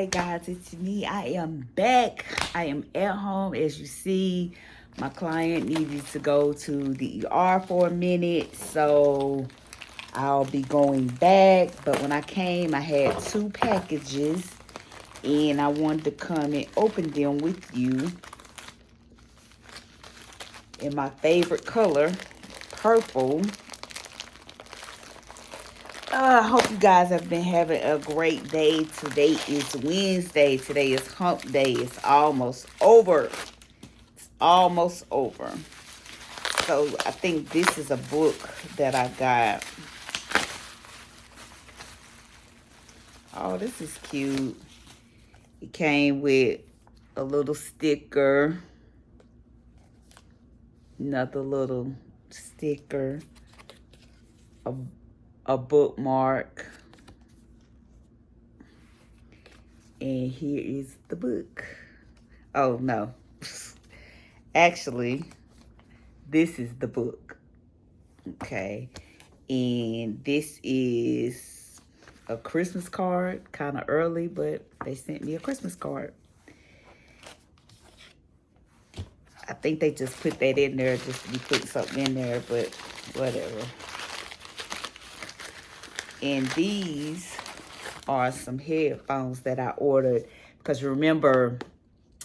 Hey guys, it's me. I am back. I am at home. As you see, my client needed to go to the ER for a minute, so I'll be going back. But when I came, I had two packages, and I wanted to come and open them with you in my favorite color, purple. I hope you guys have been having a great day. Today is Wednesday. Today is hump day. It's almost over. It's almost over. So I think this is a book that I got. Oh, this is cute. It came with a little sticker. Another little sticker. A bookmark. And here is the book. Oh, no. Actually, this is the book. Okay. And this is a Christmas card. Kind of early, but they sent me a Christmas card. I think they just put that in there just to be putting something in there, but whatever. And these are some headphones that I ordered. Because remember,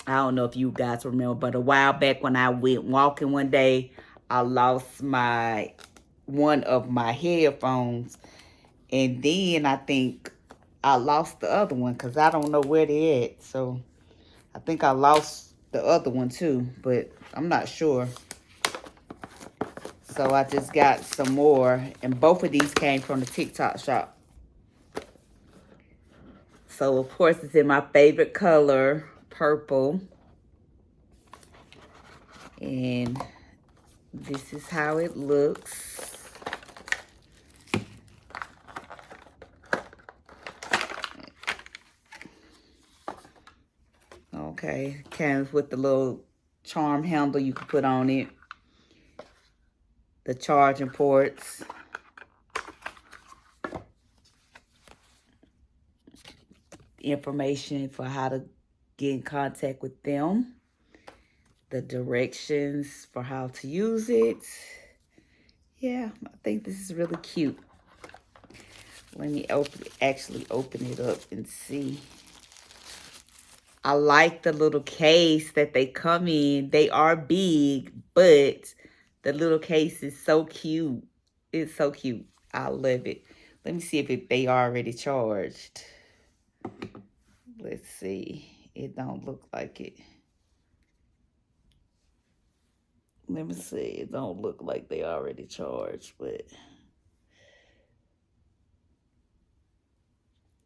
I don't know if you guys remember, but a while back when I went walking one day, I lost one of my headphones. And then I think I lost the other one because I don't know where they're at. So I think I lost the other one too, but I'm not sure. So I just got some more. And both of these came from the TikTok shop. So of course it's in my favorite color, purple. And this is how it looks. Okay, comes with the little charm handle you can put on it. The charging ports. Information for how to get in contact with them. The directions for how to use it. Yeah, I think this is really cute. Let me actually open it up and see. I like the little case that they come in. They are big, but the little case is so cute. It's so cute. I love it. Let me see if they already charged. Let's see. It don't look like it. Let me see. It don't look like they already charged, but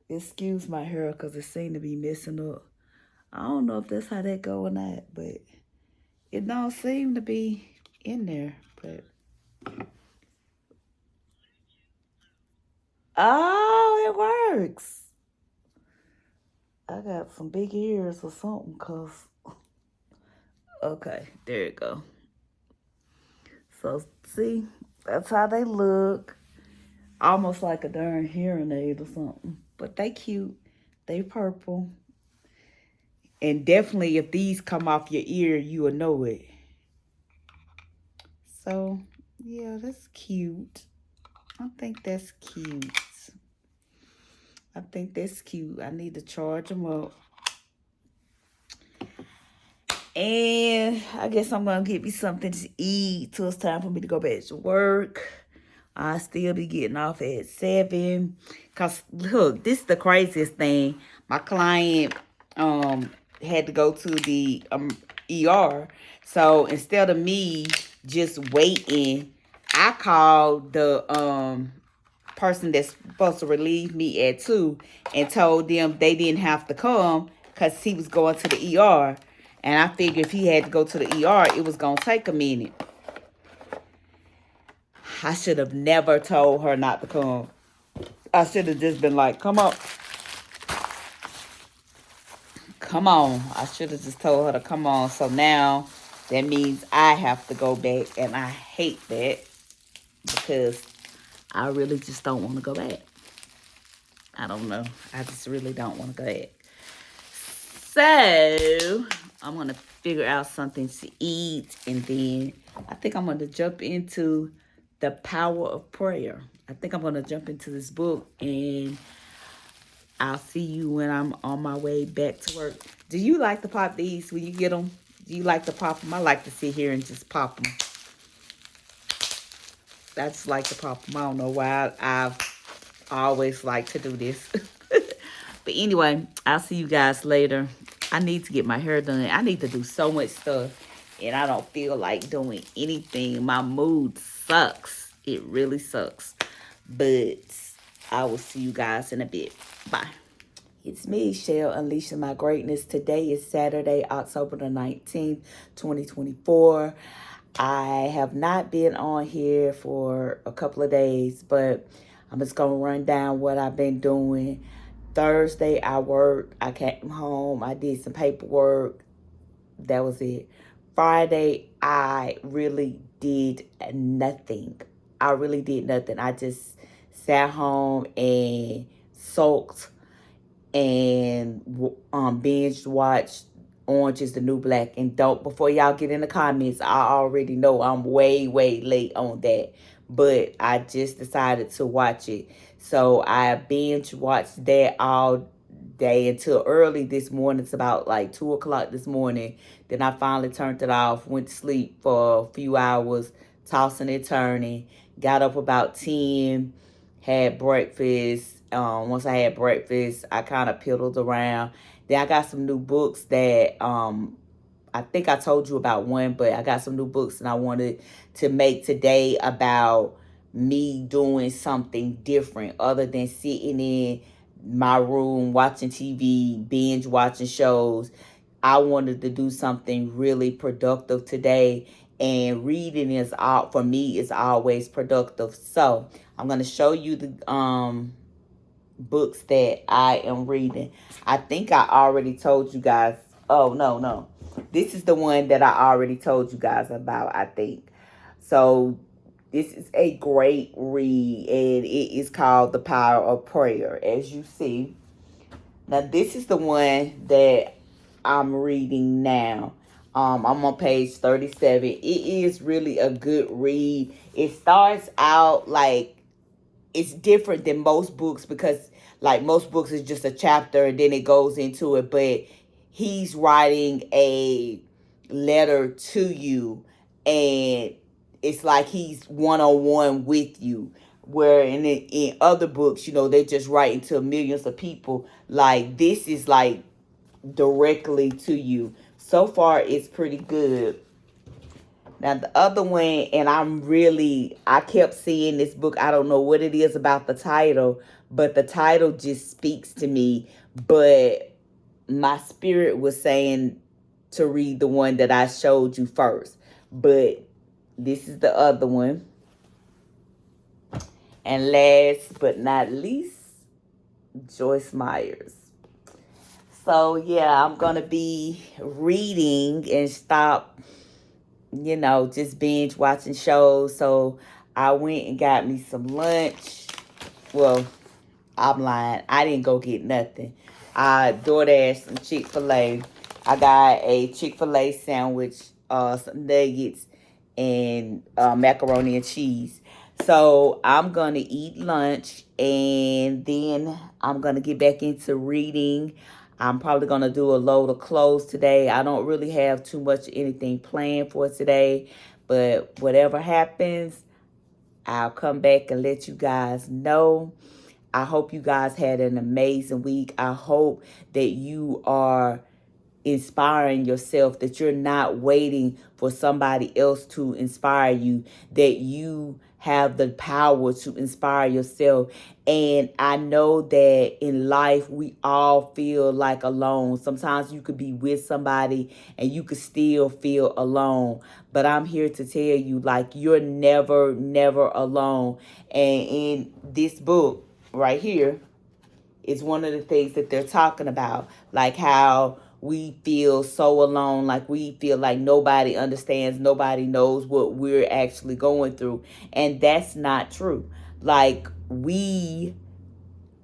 excuse my hair because it seemed to be messing up. I don't know if that's how that go or not, but it don't seem to be in there. But oh, it works. I got some big ears or something, cause okay, there you go. So see, that's how they look. Almost like a darn hearing aid or something. But they cute. They purple. And definitely if these come off your ear, you will know it. So, yeah, that's cute. I think that's cute. I think that's cute. I need to charge them up. And I guess I'm going to get me something to eat till it's time for me to go back to work. I'll still be getting off at 7. Because, look, this is the craziest thing. My client had to go to the ER. So, instead of me just waiting, I called the person that's supposed to relieve me at 2 and told them they didn't have to come because he was going to the ER. And I figured if he had to go to the ER, it was going to take a minute. I should have never told her not to come. I should have just been like, come on. Come on. I should have just told her to come on. So now that means I have to go back. And I hate that because I really just don't want to go back. I don't know. I just really don't want to go back. So I'm gonna figure out something to eat, and then I think I'm gonna jump into the power of prayer. I think I'm gonna jump into this book, and I'll see you when I'm on my way back to work. Do you like to pop these when you get them? Do you like to pop them? I like to sit here and just pop them. I just like to pop them. I don't know why I've always like to do this. But anyway, I'll see you guys later. I need to get my hair done. I need to do so much stuff, and I don't feel like doing anything. My mood sucks. It really sucks. But I will see you guys in a bit. Bye. It's me, Shell, Unleashing My Greatness. Today is Saturday, October the 19th, 2024. I have not been on here for a couple of days, but I'm just going to run down what I've been doing. Thursday, I worked. I came home. I did some paperwork. That was it. Friday, I really did nothing. I just sat home and sulked and binge watched Orange is the New Black. And don't, before y'all get in the comments, I already know I'm way late on that, but I just decided to watch it. So I binge watched that all day until early this morning. It's about like 2 o'clock this morning. Then I finally turned it off, went to sleep for a few hours, tossing and turning. Got up about 10, had breakfast. Once I had breakfast, I kind of piddled around. Then I got some new books that I think I told you about one, but I got some new books and I wanted to make today about me doing something different other than sitting in my room watching TV, binge watching shows. I wanted to do something really productive today, and reading is all for me is always productive. So I'm gonna show you the books that I am reading. I think I already told you guys. Oh, no. This is the one that I already told you guys about, I think. So this is a great read, and it is called The Power of Prayer, as you see. Now, this is the one that I'm reading now. I'm on page 37. It is really a good read. It starts out like it's different than most books because like most books is just a chapter and then it goes into it, but he's writing a letter to you and it's like he's one-on-one with you, where in other books, you know, they're just writing to millions of people. Like this is like directly to you. So far it's pretty good. Now, the other one, and I kept seeing this book. I don't know what it is about the title, but the title just speaks to me. But my spirit was saying to read the one that I showed you first. But this is the other one. And last but not least, Joyce Myers. So, yeah, I'm going to be reading and stop, you know, just binge watching shows. So I went and got me some lunch. Well, I'm lying. I didn't go get nothing. I DoorDashed some Chick-fil-A. I got a Chick-fil-A sandwich, some nuggets, and macaroni and cheese. So I'm going to eat lunch, and then I'm going to get back into reading. I'm probably going to do a load of clothes today. I don't really have too much anything planned for today, but whatever happens, I'll come back and let you guys know. I hope you guys had an amazing week. I hope that you are inspiring yourself, that you're not waiting for somebody else to inspire you, that you have the power to inspire yourself. And I know that in life, we all feel like alone. Sometimes you could be with somebody and you could still feel alone. But I'm here to tell you, like, you're never alone. And in this book right here is one of the things that they're talking about, like how we feel so alone, like we feel like nobody understands, nobody knows what we're actually going through. And that's not true. Like we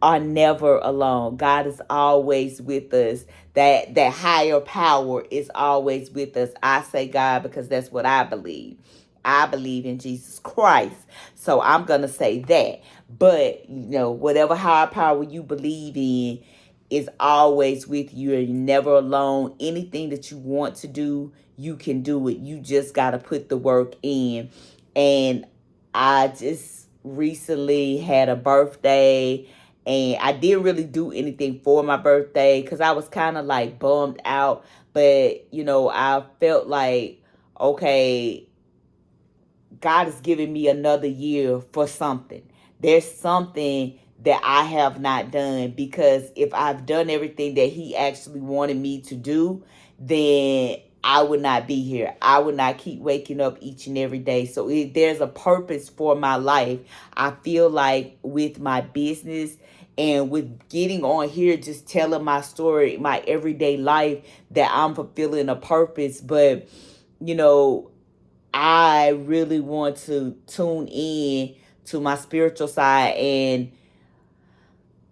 are never alone. God is always with us. That higher power is always with us. I say God because that's what I believe. I believe in Jesus Christ. So I'm going to say that. But, whatever higher power you believe in is always with you. You're never alone. Anything that you want to do, you can do it. You just got to put the work in. And I just recently had a birthday, and I didn't really do anything for my birthday because I was kind of like bummed out. But, I felt like, okay, God is giving me another year for something. There's something that I have not done, because if I've done everything that he actually wanted me to do, then I would not be here. I would not keep waking up each and every day. So there's a purpose for my life. I feel like with my business and with getting on here, just telling my story, my everyday life, that I'm fulfilling a purpose. But, I really want to tune in to my spiritual side and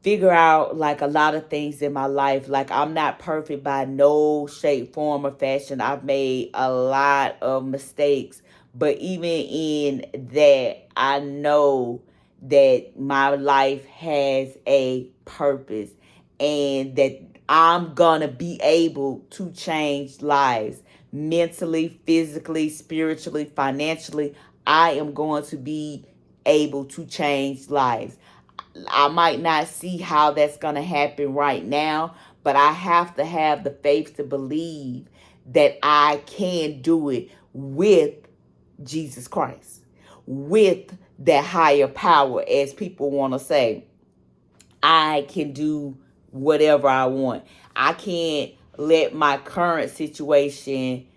figure out like a lot of things in my life. Like, I'm not perfect by no shape, form, or fashion. I've made a lot of mistakes, but even in that, I know that my life has a purpose and that I'm gonna be able to change lives mentally, physically, spiritually, financially. I am going to be able to change lives. I might not see how that's going to happen right now, but I have to have the faith to believe that I can do it with Jesus Christ, with that higher power, as people want to say. I can do whatever I want. I can't let my current situation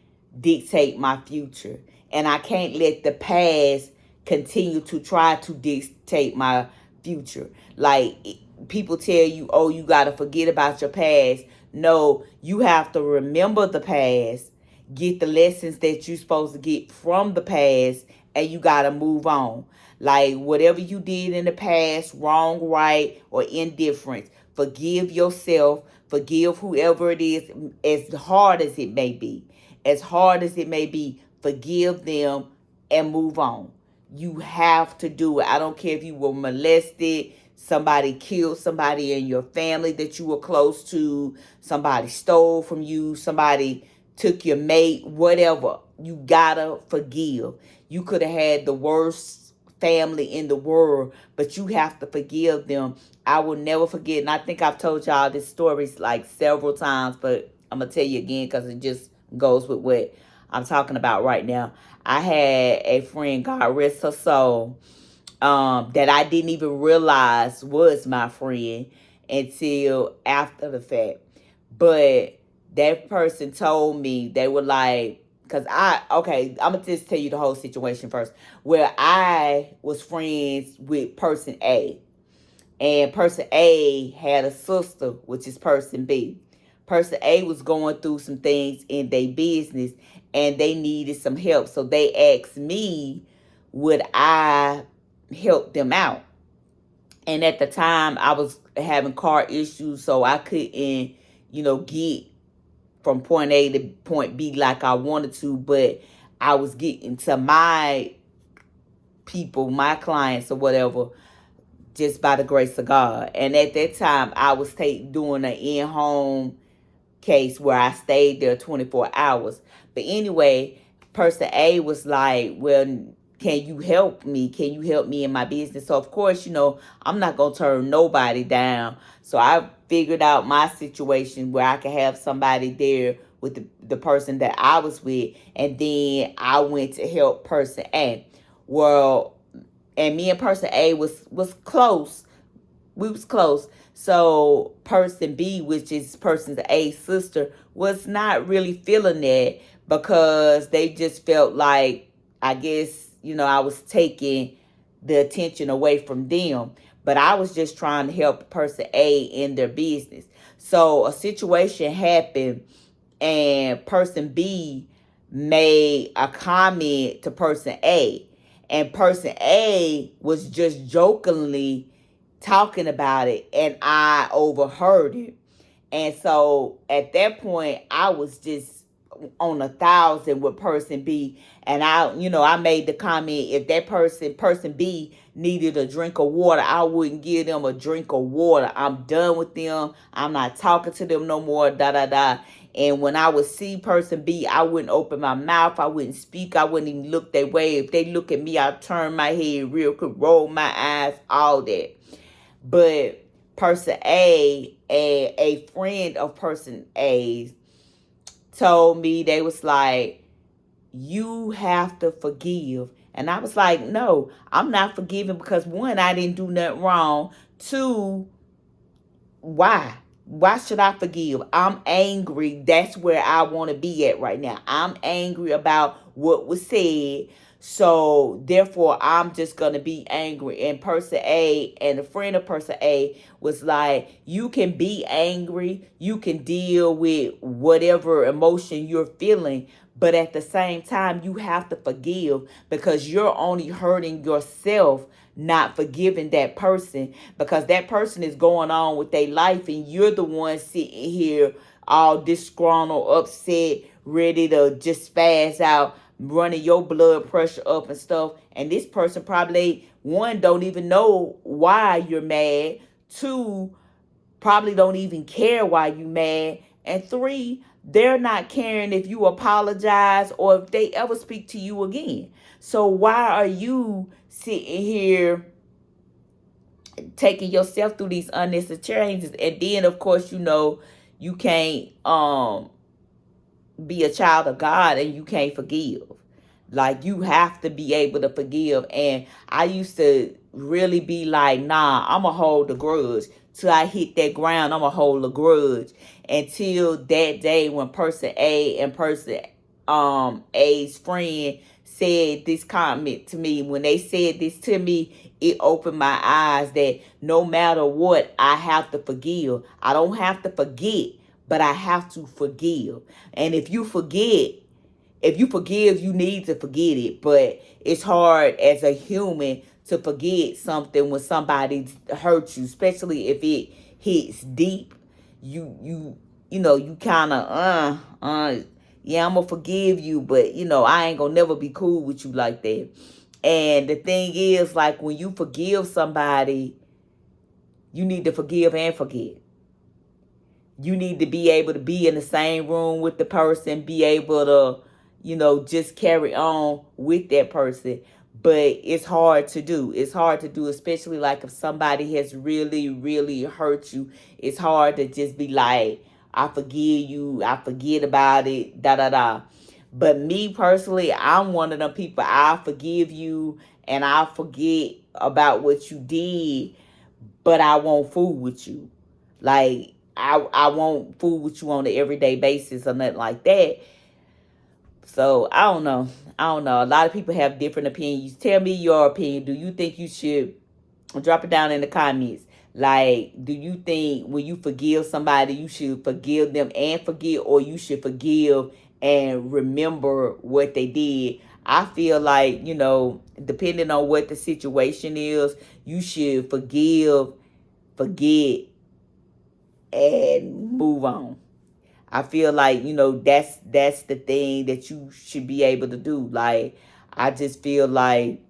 dictate my future. And I can't let the past continue to try to dictate my future. Like, people tell you, oh, you got to forget about your past. No, you have to remember the past, get the lessons that you're supposed to get from the past, and you got to move on. Like, whatever you did in the past, wrong, right, or indifference, forgive yourself, forgive whoever it is, as hard as it may be. As hard as it may be, forgive them and move on. You have to do it. I don't care if you were molested, somebody killed somebody in your family that you were close to, somebody stole from you, somebody took your mate, whatever. You gotta forgive. You could have had the worst family in the world, but you have to forgive them. I will never forget, and I think I've told y'all this story like several times, but I'm gonna tell you again because it just goes with what I'm talking about right now. I had a friend, God rest her soul, that I didn't even realize was my friend until after the fact. But that person told me, they were like, because I'm going to just tell you the whole situation first. Where I was friends with person A. And person A had a sister, which is person B. Person A was going through some things in their business and they needed some help. So they asked me, would I help them out? And at the time, I was having car issues, so I couldn't, get from point A to point B like I wanted to. But I was getting to my people, my clients or whatever, just by the grace of God. And at that time, I was doing an in-home case where I stayed there 24 hours. But anyway, person A was like, well, can you help me? Can you help me in my business? So, of course, I'm not going to turn nobody down. So I figured out my situation where I could have somebody there with the person that I was with. And then I went to help person A. Well, and me and person A was close. We was close. So person B, which is person A's sister, was not really feeling that because they just felt like, I guess, I was taking the attention away from them. But I was just trying to help person A in their business. So a situation happened and person B made a comment to person A. And person A was just jokingly talking about it, and I overheard it. And so at that point, I was just on 1,000 with person B. And I made the comment, if that person B needed a drink of water, I wouldn't give them a drink of water. I'm done with them. I'm not talking to them no more, da, da, da. And when I would see person B, I wouldn't open my mouth. I wouldn't speak. I wouldn't even look their way. If they look at me, I'd turn my head real quick, roll my eyes, all that. But person A, a friend of person A, told me, they was like, you have to forgive. And I was like, no, I'm not forgiving, because one, I didn't do nothing wrong. Two, why? Why should I forgive? I'm angry. That's where I want to be at right now. I'm angry about what was said. So therefore, I'm just going to be angry. And person A and a friend of person A was like, you can be angry. You can deal with whatever emotion you're feeling. But at the same time, you have to forgive, because you're only hurting yourself not forgiving that person, because that person is going on with their life, and you're the one sitting here all disgruntled, upset, ready to just spaz out, running your blood pressure up and stuff. And this person probably, one, don't even know why you're mad. Two, probably don't even care why you mad. And three, they're not caring if you apologize or if they ever speak to you again. So why are you sitting here taking yourself through these unnecessary changes? And then, of course, you can't be a child of God and you can't forgive. Like, you have to be able to forgive. And I used to really be like, nah, I'm going to hold the grudge. Till I hit that ground, I'm going to hold the grudge. Until that day when person A and person A's friend said this comment to me. When they said this to me, it opened my eyes that no matter what, I have to forgive. I don't have to forget, but I have to forgive. And if you forgive, you need to forget it. But it's hard as a human to forget something when somebody hurt you, especially if it hits deep. You kind of, yeah, I'm going to forgive you, but, I ain't going to never be cool with you like that. And the thing is, like, when you forgive somebody, you need to forgive and forget. You need to be able to be in the same room with the person, be able to, just carry on with that person. But it's hard to do. It's hard to do, especially like if somebody has really, really hurt you. It's hard to just be like, I forgive you, I forget about it, da da da. But me personally, I'm one of them people. I forgive you and I forget about what you did, but I won't fool with you. Like, I won't fool with you on an everyday basis or nothing like that. So I don't know. A lot of people have different opinions. Tell me your opinion. Do you think you should, drop it down in the comments? Like, do you think when you forgive somebody, you should forgive them and forget, or you should forgive and remember what they did? I feel like, depending on what the situation is, you should forgive, forget, and move on. I feel like, that's the thing that you should be able to do. Like, I just feel like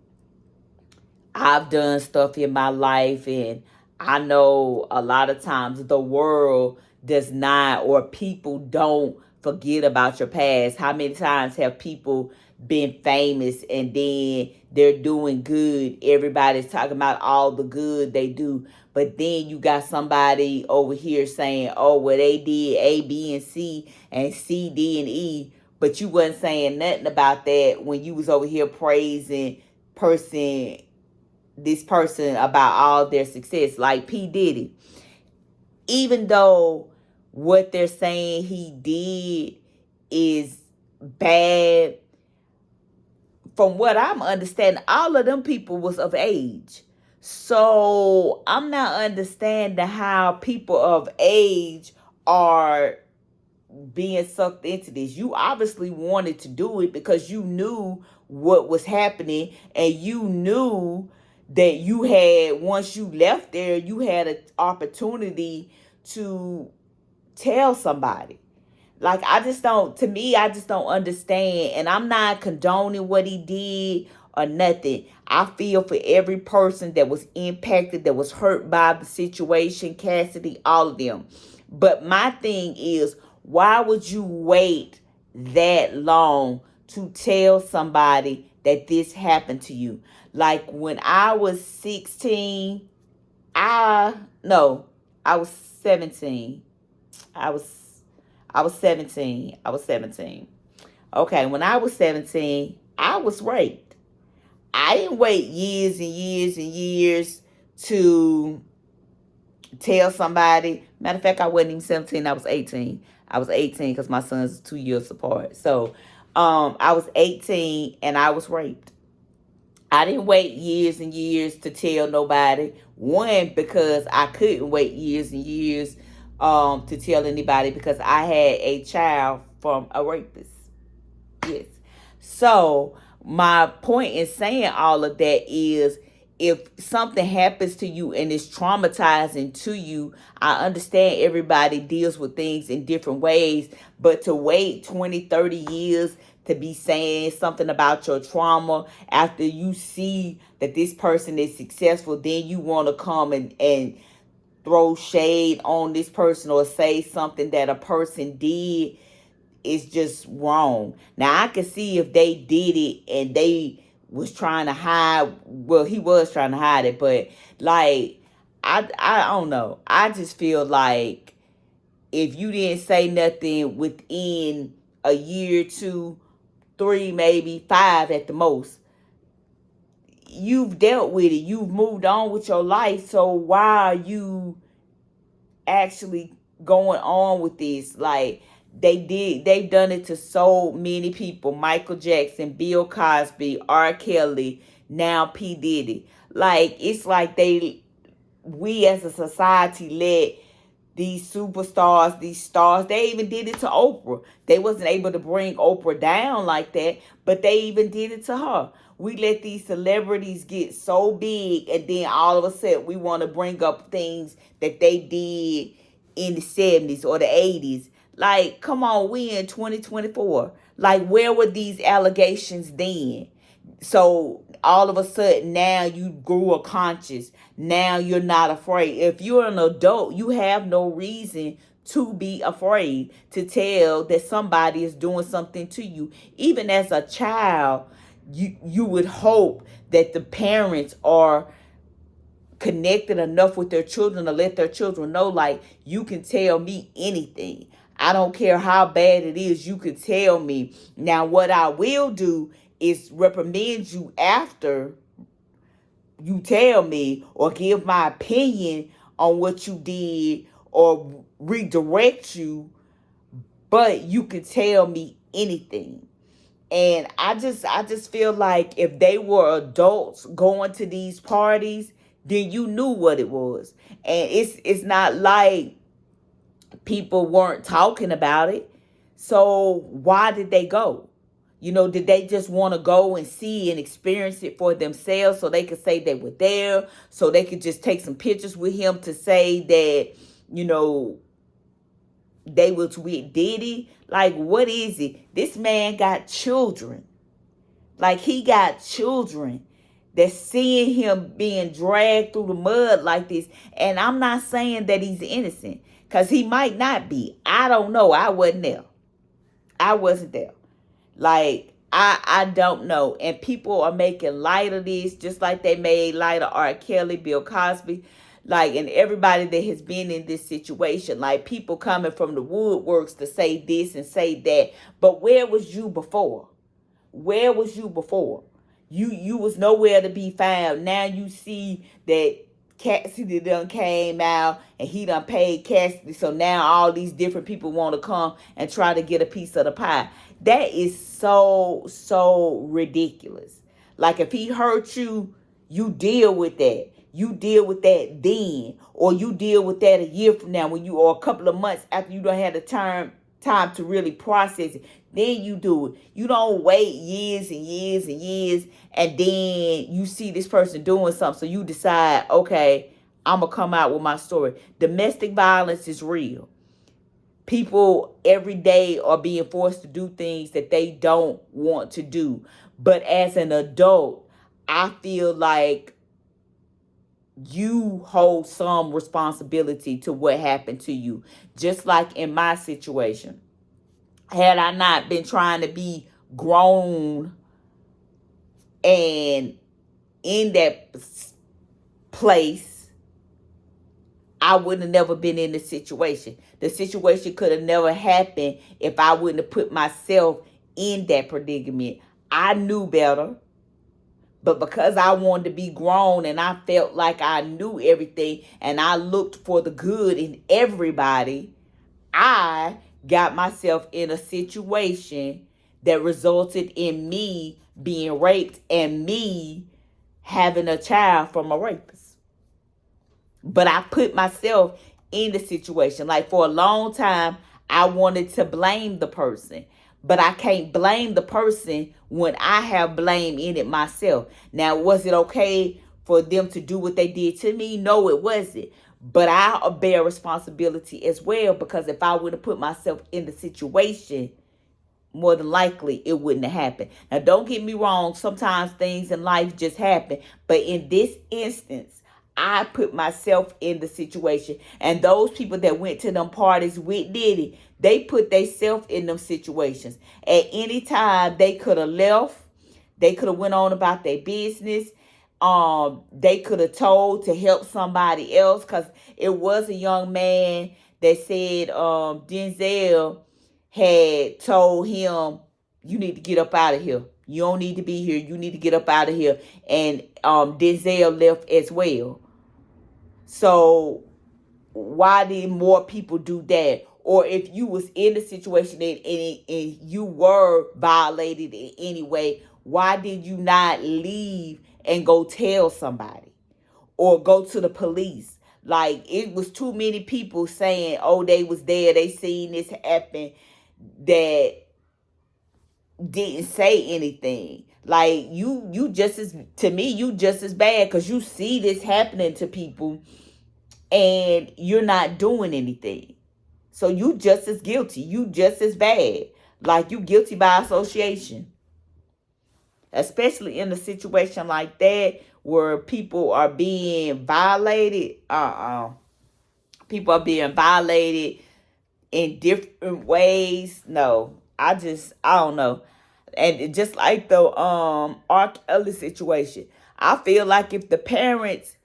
I've done stuff in my life, and I know a lot of times the world does not, or people don't forget about your past. How many times have people been famous and then they're doing good? Everybody's talking about all the good they do. But then you got somebody over here saying, oh, well, they did A, B, and C, and C, D, and E. But you wasn't saying nothing about that when you was over here praising this person about all their success. Like P. Diddy. Even though what they're saying he did is bad, from what I'm understanding, all of them people was of age. So I'm not understanding how people of age are being sucked into this. You obviously wanted to do it because you knew what was happening, and you knew that you had, once you left there, you had an opportunity to tell somebody. Like, to me, I just don't understand. And I'm not condoning what he did or nothing. I feel for every person that was impacted, that was hurt by the situation, Cassidy, all of them. But my thing is, why would you wait that long to tell somebody that this happened to you? Like, when I was 16, no, I was 17. I was 17. I was 17. Okay, when I was 17, I was raped. I didn't wait years and years and years to tell somebody. Matter of fact, I wasn't even 17. I was 18. I was 18 because my son's 2 years apart. So I was 18 and I was raped. I didn't wait years and years to tell nobody. One, because I couldn't wait years and years to tell anybody because I had a child from a rapist. Yes. So my point in saying all of that is, if something happens to you and it's traumatizing to you, I understand everybody deals with things in different ways, but to wait 20, 30 years to be saying something about your trauma after you see that this person is successful, then you want to come and throw shade on this person or say something that a person did, is just wrong. Now, I can see if they did it and they was trying to hide. Well, he was trying to hide it, but like, I don't know. I just feel like if you didn't say nothing within a year, 2, 3, maybe 5 at the most, you've dealt with it. You've moved on with your life. So why are you actually going on with this? Like, they've done it to so many people. Michael Jackson, Bill Cosby, R. Kelly, now P. Diddy. Like, it's like we as a society let these superstars, these stars, they even did it to Oprah. They wasn't able to bring Oprah down like that, but they even did it to her. We let these celebrities get so big, and then all of a sudden we want to bring up things that they did in the 70s or the 80s. Like, come on, we in 2024. Like, where were these allegations then? So all of a sudden now you grew a conscience. Now you're not afraid. If you're an adult, you have no reason to be afraid to tell that somebody is doing something to you. Even as a child, you would hope that the parents are connected enough with their children to let their children know, like, you can tell me anything. I don't care how bad it is, you can tell me. Now, what I will do is reprimand you after you tell me, or give my opinion on what you did, or redirect you, but you can tell me anything. And I just feel like if they were adults going to these parties, then you knew what it was. And it's not like people weren't talking about it. So why did they go? Did they just want to go and see and experience it for themselves so they could say they were there, so they could just take some pictures with him to say that, they was with Diddy? Like, what is it? This man got children. Like, he got children that's seeing him being dragged through the mud like this. And I'm not saying that he's innocent, because he might not be. I don't know. I wasn't there. I wasn't there. Like, I don't know. And people are making light of this, just like they made light of R. Kelly, Bill Cosby, like, and everybody that has been in this situation. Like, people coming from the woodworks to say this and say that. But where was you before? Where was you before? You was nowhere to be found. Now you see that Cassidy done came out and he done paid Cassidy. So now all these different people want to come and try to get a piece of the pie. That is so ridiculous. Like, if he hurt you, you deal with that. You deal with that then. Or you deal with that a year from now, or a couple of months after you don't have the time to really process it. Then you do it. You don't wait years and years and years, and then you see this person doing something, so you decide, okay, I'm going to come out with my story. Domestic violence is real. People every day are being forced to do things that they don't want to do. But as an adult, I feel like you hold some responsibility to what happened to you. Just like in my situation, had I not been trying to be grown and in that place, I would have never been in the situation. The situation could have never happened if I wouldn't have put myself in that predicament. I knew better. But because I wanted to be grown and I felt like I knew everything and I looked for the good in everybody, I got myself in a situation that resulted in me being raped and me having a child from a rapist. But I put myself in the situation. Like for a long time, I wanted to blame the person. But I can't blame the person when I have blame in it myself. Now, was it okay for them to do what they did to me? No, it wasn't. But I bear responsibility as well, because if I would have put myself in the situation, more than likely it wouldn't have happened. Now, don't get me wrong. Sometimes things in life just happen. But in this instance, I put myself in the situation. And those people that went to them parties with Diddy, they put themselves in them situations. At any time, they could have left. They could have went on about their business. They could have told to help somebody else, because it was a young man that said Denzel had told him, you need to get up out of here. You don't need to be here. You need to get up out of here. And Denzel left as well. So why did more people do that? Or if you was in the situation and you were violated in any way, why did you not leave and go tell somebody or go to the police? Like, it was too many people saying, oh, they was there, they seen this happen, that didn't say anything. Like, you just as, to me, you just as bad, because you see this happening to people and you're not doing anything. So you just as guilty. You just as bad. Like, you guilty by association. Especially in a situation like that where people are being violated. People are being violated in different ways. No, I don't know. And just like the R. Kelly situation, I feel like if the parents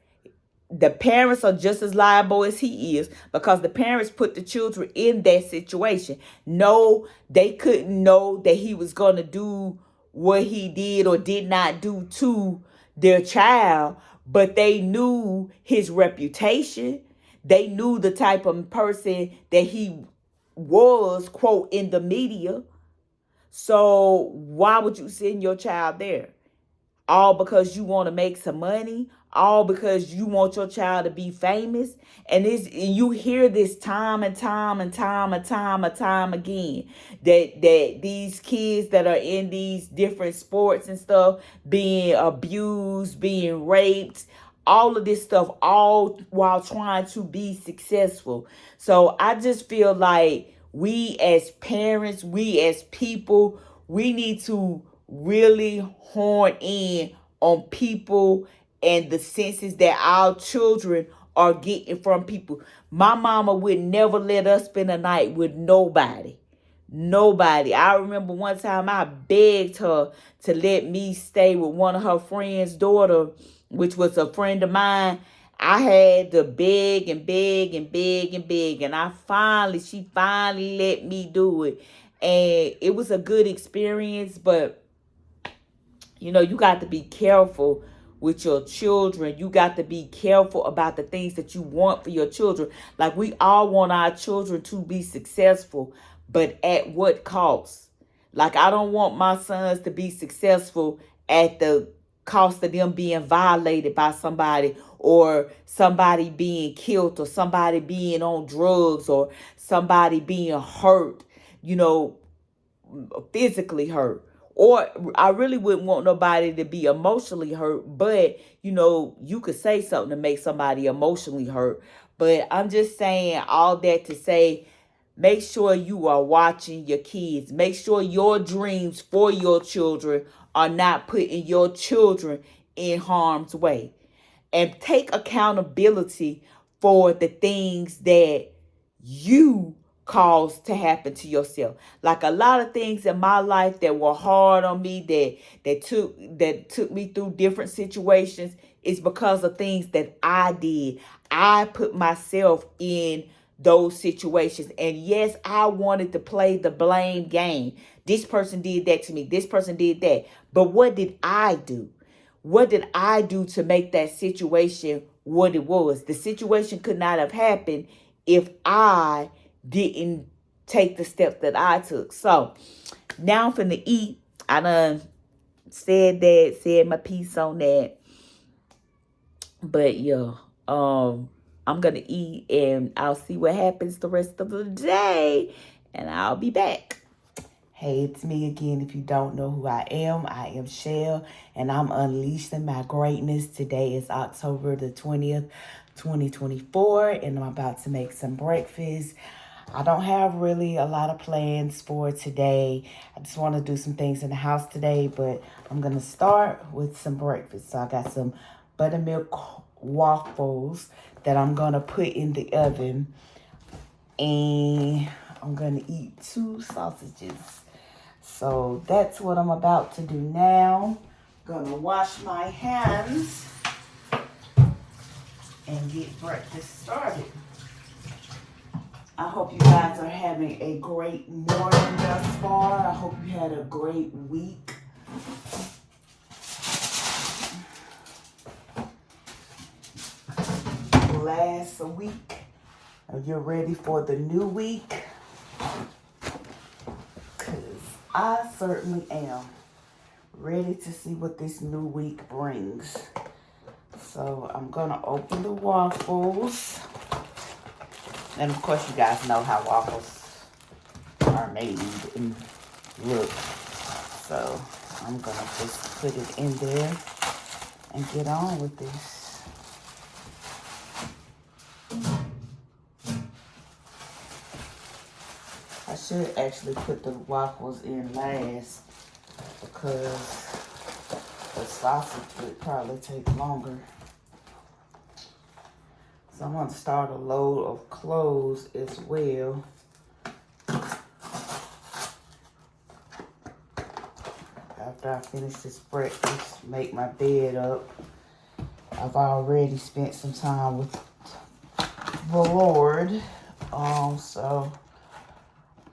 are just as liable as he is, because the parents put the children in that situation. No, they couldn't know that he was going to do what he did or did not do to their child, but they knew his reputation. They knew the type of person that he was, quote, in the media. So why would you send your child there? All because you want to make some money, all because you want your child to be famous. And you hear this time and time and time and time and time again, that these kids that are in these different sports and stuff being abused, being raped, all of this stuff, all while trying to be successful. So I just feel like we as parents, we as people, we need to really horn in on people and the senses that our children are getting from people. My mama would never let us spend a night with nobody. Nobody. I remember one time I begged her to let me stay with one of her friend's daughter, which was a friend of mine. I had to beg and beg and beg and beg. And she finally let me do it. And it was a good experience, but you got to be careful with your children. You got to be careful about the things that you want for your children. Like, we all want our children to be successful, but at what cost? Like, I don't want my sons to be successful at the cost of them being violated by somebody, or somebody being killed, or somebody being on drugs, or somebody being hurt, physically hurt. Or I really wouldn't want nobody to be emotionally hurt, but you know, you could say something to make somebody emotionally hurt. But I'm just saying all that to say, make sure you are watching your kids. Make sure your dreams for your children are not putting your children in harm's way. And take accountability for the things that you caused to happen to yourself. Like a lot of things in my life that were hard on me, that took me through different situations, is because of things that I did. I put myself in those situations. And yes, I wanted to play the blame game. This person did that to me. This person did that. But what did I do? What did I do to make that situation what it was? The situation could not have happened if I didn't take the steps that I took. So now I'm finna eat. I done said my piece on that. But yeah, I'm gonna eat and I'll see what happens the rest of the day, and I'll be back. Hey, it's me again. If you don't know who I am Shell, and I'm unleashing my greatness. Today is October the 20th, 2024, and I'm about to make some breakfast. I don't have really a lot of plans for today. I just want to do some things in the house today, but I'm going to start with some breakfast. So I got some buttermilk waffles that I'm going to put in the oven, and I'm going to eat 2 sausages. So that's what I'm about to do now. Gonna wash my hands and get breakfast started. I hope you guys are having a great morning thus far. I hope you had a great week. Last week. You're ready for the new week? I certainly am ready to see what this new week brings. So I'm gonna open the waffles. And of course you guys know how waffles are made and look. So I'm gonna just put it in there and get on with this. I should actually put the waffles in last because the sausage would probably take longer. So I'm going to start a load of clothes as well. After I finish this breakfast, make my bed up. I've already spent some time with the Lord. So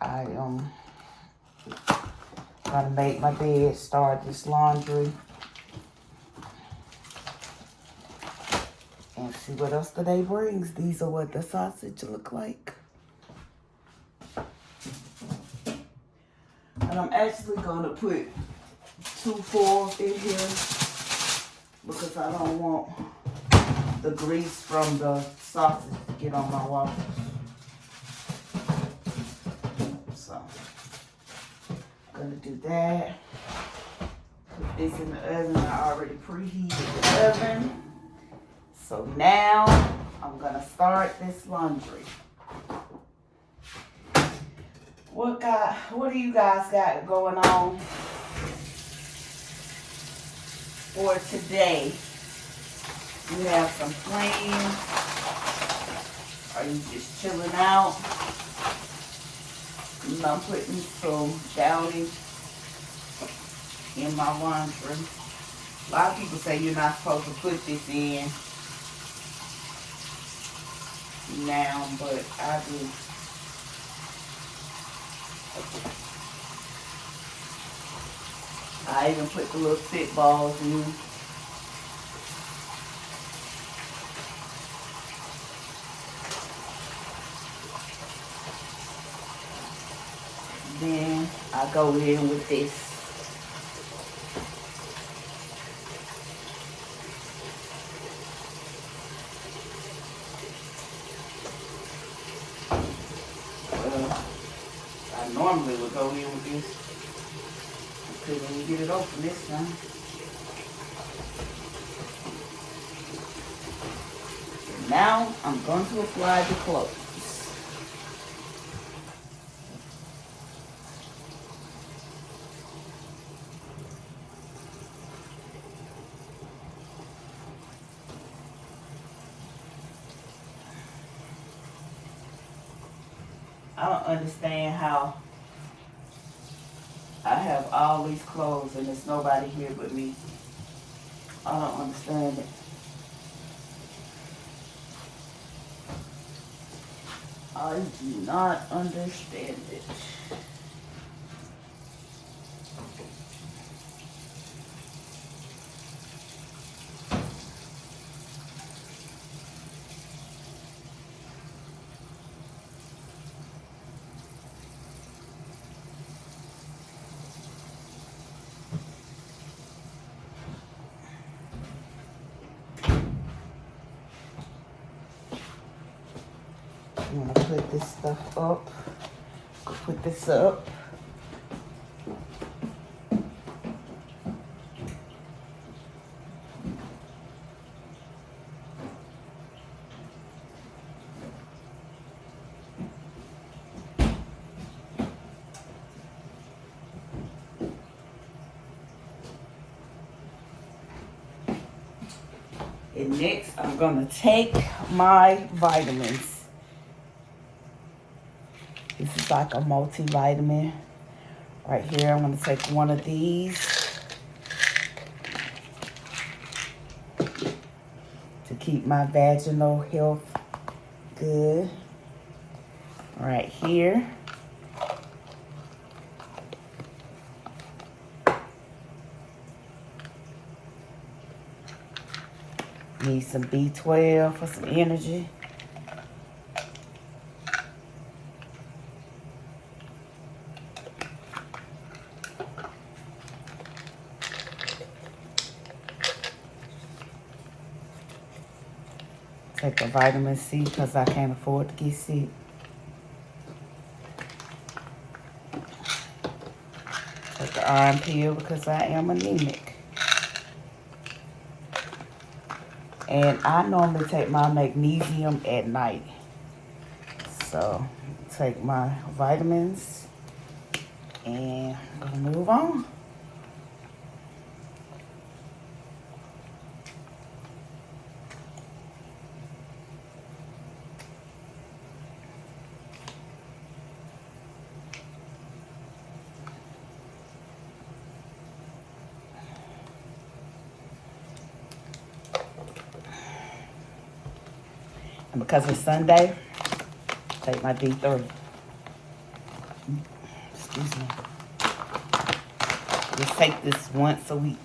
I am gonna make my bed, start this laundry, and see what else the day brings. These are what the sausage look like. And I'm actually gonna put 2 foils in here because I don't want the grease from the sausage to get on my waffles. Gonna do that. Put this in the oven. I already preheated the oven. So now I'm gonna start this laundry. What do you guys got going on for today? You have some plans? Are you just chilling out? I'm putting some downy in my laundry. A lot of people say you're not supposed to put this in now, but I do. I even put the little spit balls in. Then I go in with this. I normally would go in with this. Couldn't even get it open this time. Now I'm going to apply the clothes. I don't understand how I have all these clothes and there's nobody here but me. I don't understand it. I do not understand it. I'm gonna put this stuff up. Put this up. And next, I'm gonna take my vitamins. This is like a multivitamin. Right here, I'm gonna take one of these to keep my vaginal health good. Right here. Need some B12 for some energy. Take the vitamin C because I can't afford to get sick. Take the iron pill because I am anemic. And I normally take my magnesium at night. So, take my vitamins and I'm gonna move on. And because it's Sunday, take my D3. Excuse me. Just take this once a week.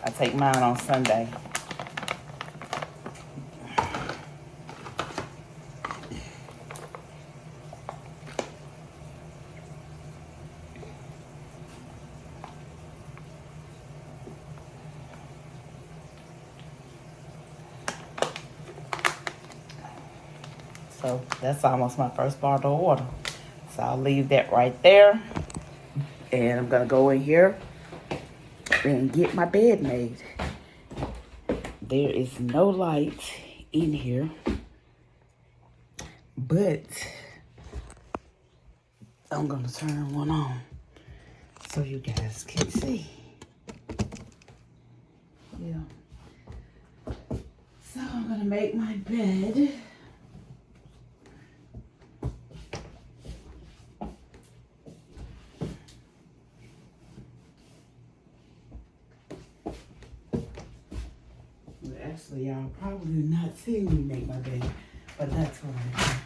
I take mine on Sunday. So that's almost my first bottle of water. So I'll leave that right there. And I'm gonna go in here and get my bed made. There is no light in here, but I'm gonna turn one on so you guys can see. Yeah. So I'm gonna make my bed. Actually, y'all probably not seeing me make my bed, but that's all right.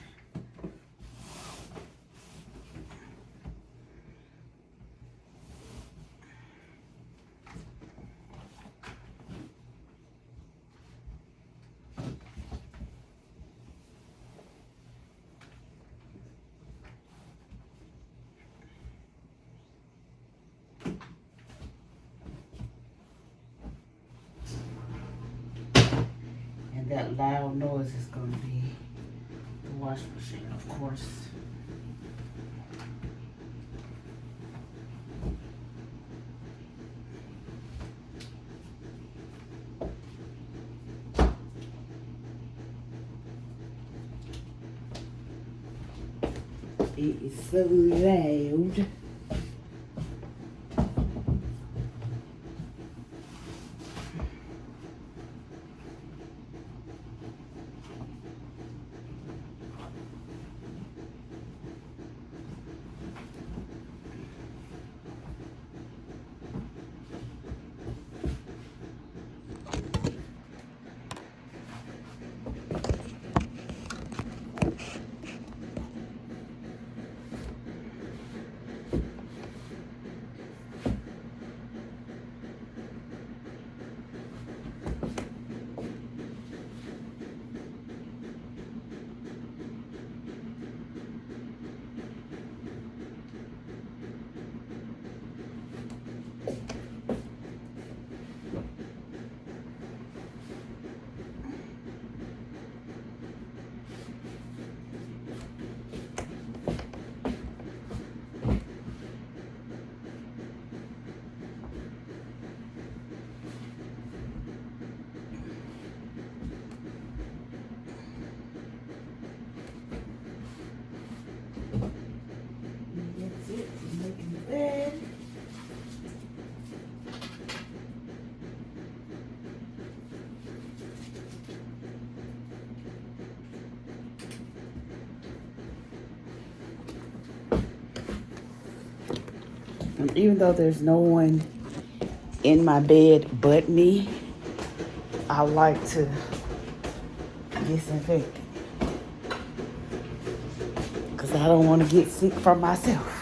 That loud noise is going to be the wash machine, of course. It is so loud. That's it. Making the bed. And even though there's no one in my bed but me, I like to disinfect it because I don't want to get sick from myself.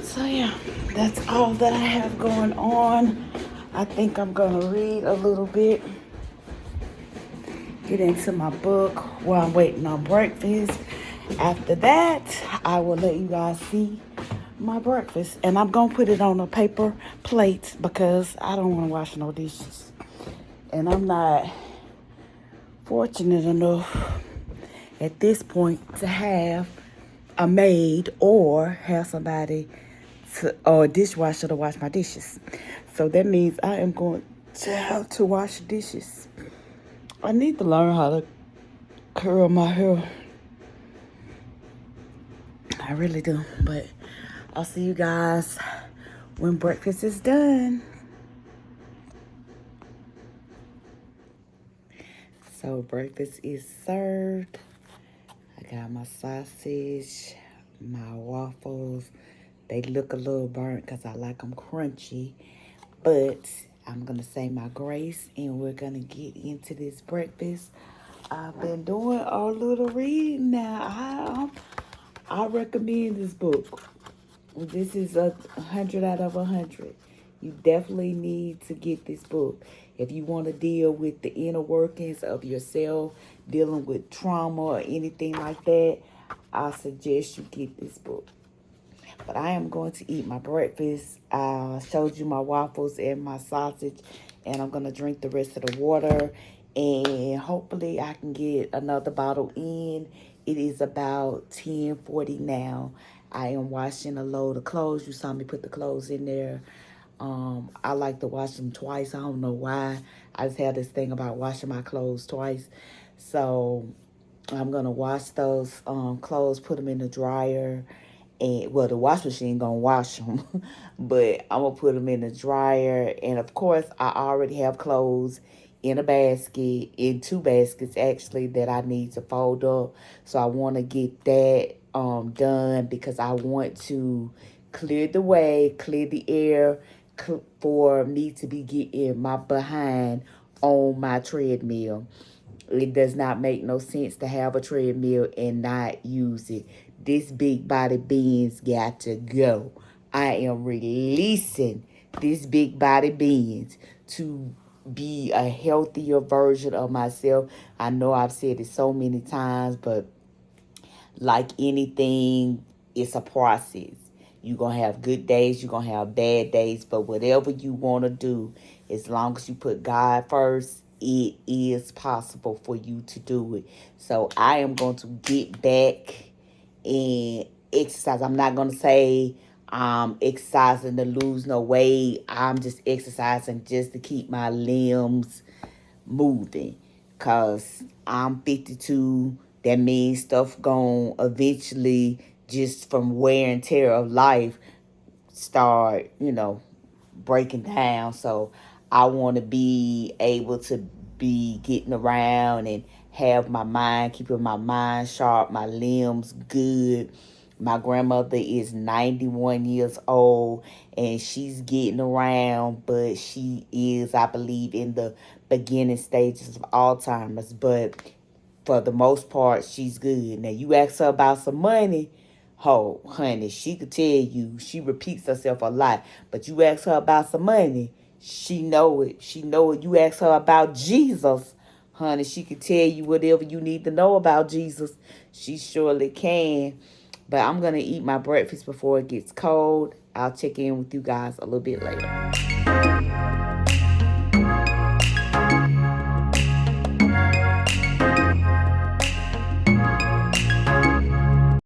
So yeah, that's all that I have going on. I think I'm gonna read a little bit, get into my book while I'm waiting on breakfast. After that, I will let you guys see my breakfast. And I'm gonna put it on a paper plate because I don't wanna wash no dishes. And I'm not fortunate enough at this point to have a maid or have somebody or a dishwasher to wash my dishes. So that means I am going to have to wash dishes. I need to learn how to curl my hair. I really do. But I'll see you guys when breakfast is done. So breakfast is served. I got my sausage, my waffles. They look a little burnt because I like them crunchy. But I'm going to say my grace and we're going to get into this breakfast. I've been doing a little reading now. I recommend this book. This is 100 out of 100. You definitely need to get this book. If you want to deal with the inner workings of yourself, dealing with trauma or anything like that, I suggest you get this book. But I am going to eat my breakfast. I showed you my waffles and my sausage, and I'm going to drink the rest of the water. And hopefully I can get another bottle in. It is about 10:40 now. I am washing a load of clothes. You saw me put the clothes in there. I like to wash them twice. I don't know why. I just have this thing about washing my clothes twice. So I'm going to wash those clothes, put them in the dryer. And well, the wash machine gonna wash them, but I'm gonna put them in the dryer. And of course, I already have clothes in a basket, in two baskets actually, that I need to fold up. So I want to get that done because I want to clear the way, clear the air for me to be getting my behind on my treadmill. It does not make no sense to have a treadmill and not use it. This big body beans got to go. I am releasing this big body beans to be a healthier version of myself. I know I've said it so many times, but like anything, it's a process. You're going to have good days, you're going to have bad days, but whatever you want to do, as long as you put God first, it is possible for you to do it. So I am going to get back and exercise. I'm not going to say exercising to lose no weight. I'm just exercising just to keep my limbs moving. Because I'm 52. That means stuff going eventually, just from wear and tear of life, start, breaking down. So I want to be able to be getting around and have my mind, keeping my mind sharp, my limbs good. My grandmother is 91 years old and she's getting around, but she is, I believe, in the beginning stages of Alzheimer's. But for the most part, she's good. Now, you ask her about some money, oh, honey, she could tell you. She repeats herself a lot. But you ask her about some money, she know it. She know it. You ask her about Jesus, honey, she can tell you whatever you need to know about Jesus. She surely can. But I'm going to eat my breakfast before it gets cold. I'll check in with you guys a little bit later.